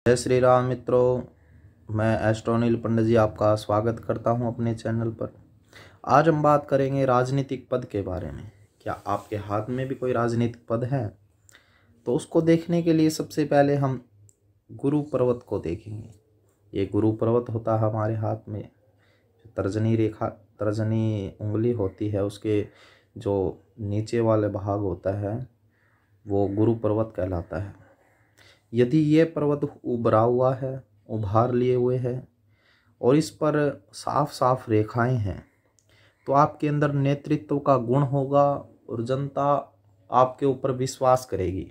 जय श्री राम मित्रों, मैं एस्ट्रोनिल पंडित जी आपका स्वागत करता हूं अपने चैनल पर। आज हम बात करेंगे राजनीतिक पद के बारे में। क्या आपके हाथ में भी कोई राजनीतिक पद है? तो उसको देखने के लिए सबसे पहले हम गुरु पर्वत को देखेंगे। ये गुरु पर्वत होता है हमारे हाथ में, तर्जनी उंगली होती है, उसके जो नीचे वाले भाग होता है वो गुरु पर्वत कहलाता है। यदि ये पर्वत उभरा हुआ है, उभार लिए हुए है और इस पर साफ साफ रेखाएं हैं, तो आपके अंदर नेतृत्व का गुण होगा और जनता आपके ऊपर विश्वास करेगी।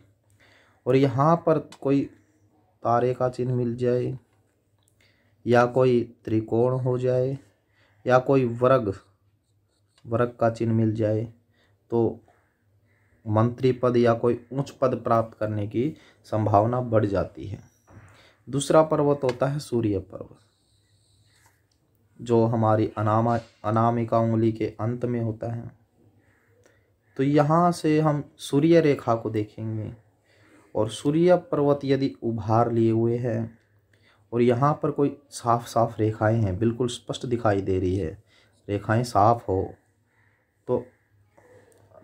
और यहाँ पर कोई तारे का चिन्ह मिल जाए या कोई त्रिकोण हो जाए या कोई वर्ग का चिन्ह मिल जाए तो मंत्री पद या कोई उच्च पद प्राप्त करने की संभावना बढ़ जाती है। दूसरा पर्वत होता है सूर्य पर्वत, जो हमारी अनामिका उंगली के अंत में होता है। तो यहाँ से हम सूर्य रेखा को देखेंगे और सूर्य पर्वत यदि उभार लिए हुए है और यहाँ पर कोई साफ साफ रेखाएं हैं, बिल्कुल स्पष्ट दिखाई दे रही है, रेखाएं साफ हो, तो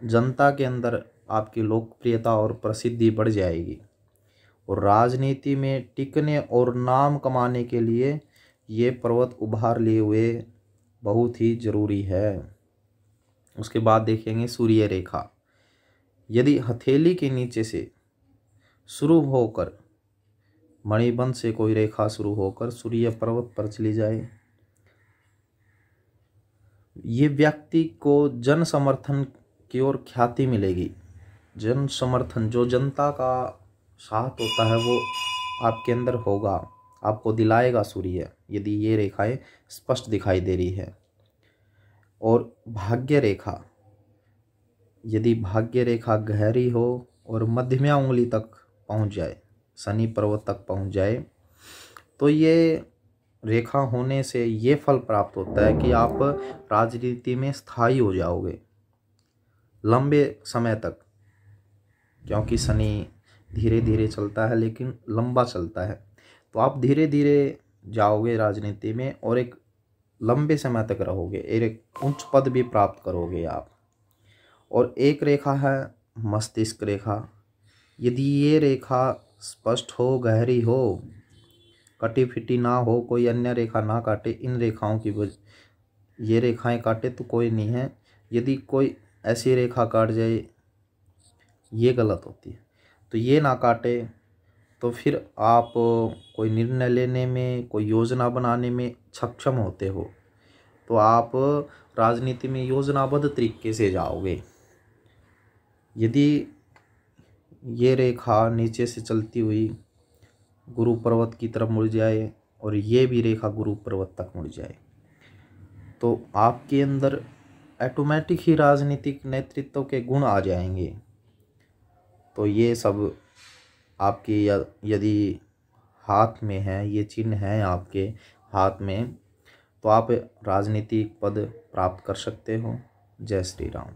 जनता के अंदर आपकी लोकप्रियता और प्रसिद्धि बढ़ जाएगी। और राजनीति में टिकने और नाम कमाने के लिए ये पर्वत उभार लिए हुए बहुत ही जरूरी है। उसके बाद देखेंगे सूर्य रेखा। यदि हथेली के नीचे से शुरू होकर मणिबंध से कोई रेखा शुरू होकर सूर्य पर्वत पर चली जाए, ये व्यक्ति को जन समर्थन की ओर ख्याति मिलेगी। जन समर्थन, जो जनता का साथ होता है वो आपके अंदर होगा, आपको दिलाएगा सूर्य, यदि ये रेखाएं स्पष्ट दिखाई दे रही है। और भाग्य रेखा, यदि भाग्य रेखा गहरी हो और मध्यमा उंगली तक पहुंच जाए, शनि पर्वत तक पहुंच जाए, तो ये रेखा होने से ये फल प्राप्त होता है कि आप राजनीति में स्थायी हो जाओगे लंबे समय तक, क्योंकि शनि धीरे धीरे चलता है लेकिन लंबा चलता है। तो आप धीरे धीरे जाओगे राजनीति में और एक लंबे समय तक रहोगे, एक उच्च पद भी प्राप्त करोगे आप। और एक रेखा है मस्तिष्क रेखा। यदि ये रेखा स्पष्ट हो, गहरी हो, कटी फिटी ना हो, कोई अन्य रेखा ना काटे, इन रेखाओं की ये रेखाएं काटे तो कोई नहीं है। यदि कोई ऐसी रेखा काट जाए, ये गलत होती है, तो ये ना काटे, तो फिर आप कोई निर्णय लेने में, कोई योजना बनाने में सक्षम होते हो, तो आप राजनीति में योजनाबद्ध तरीके से जाओगे। यदि ये रेखा नीचे से चलती हुई गुरु पर्वत की तरफ मुड़ जाए और ये भी रेखा गुरु पर्वत तक मुड़ जाए, तो आपके अंदर ऑटोमेटिक ही राजनीतिक नेतृत्व के गुण आ जाएंगे। तो ये सब आपकी यदि हाथ में है, ये चिन्ह है आपके हाथ में, तो आप राजनीतिक पद प्राप्त कर सकते हो। जय श्री राम।